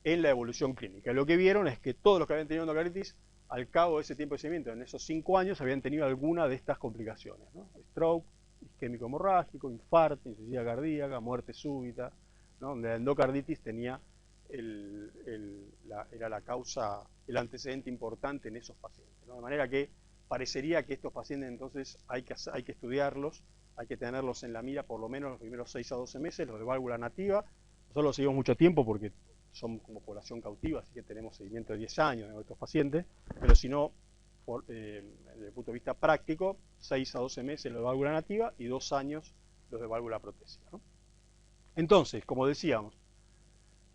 [SPEAKER 1] en la evolución clínica. Lo que vieron es que todos los que habían tenido endocarditis, al cabo de ese tiempo de seguimiento, en esos 5 años, habían tenido alguna de estas complicaciones, ¿no? Stroke, isquémico hemorrágico, infarto, insuficiencia cardíaca, muerte súbita, ¿no? Donde la endocarditis tenía era la causa, el antecedente importante en esos pacientes, ¿no? De manera que parecería que estos pacientes entonces hay que estudiarlos, hay que tenerlos en la mira por lo menos los primeros 6 a 12 meses, los de válvula nativa. Nosotros los seguimos mucho tiempo porque son como población cautiva, así que tenemos seguimiento de 10 años de nuestros pacientes, pero si no, desde el punto de vista práctico, 6 a 12 meses los de válvula nativa y 2 años los de válvula protésica, ¿no? Entonces, como decíamos,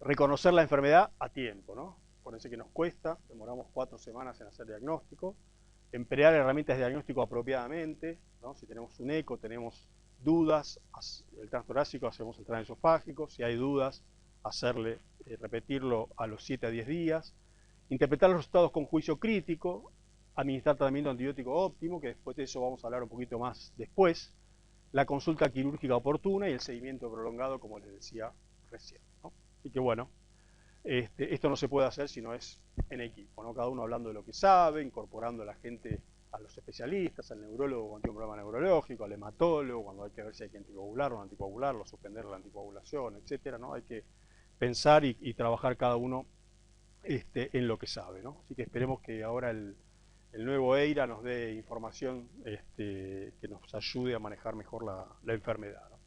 [SPEAKER 1] reconocer la enfermedad a tiempo, ¿no? Acuérdense que nos cuesta, demoramos 4 semanas en hacer diagnóstico, emplear herramientas de diagnóstico apropiadamente, ¿no? Si tenemos un eco, tenemos dudas, el transtorácico hacemos el transesofágico, si hay dudas, repetirlo a los 7 a 10 días, interpretar los resultados con juicio crítico, administrar tratamiento antibiótico óptimo, que después de eso vamos a hablar un poquito más después, la consulta quirúrgica oportuna y el seguimiento prolongado, como les decía recién, ¿no? Así que bueno, esto no se puede hacer si no es en equipo, ¿no? Cada uno hablando de lo que sabe, incorporando a la gente, a los especialistas, al neurólogo cuando tiene un problema neurológico, al hematólogo, cuando hay que ver si hay que anticoagularlo, no anticoagularlo, suspender la anticoagulación, etcétera, ¿no? Hay que pensar y trabajar cada uno en lo que sabe, ¿no? Así que esperemos que ahora el nuevo EIRA nos dé información que nos ayude a manejar mejor la enfermedad, ¿no?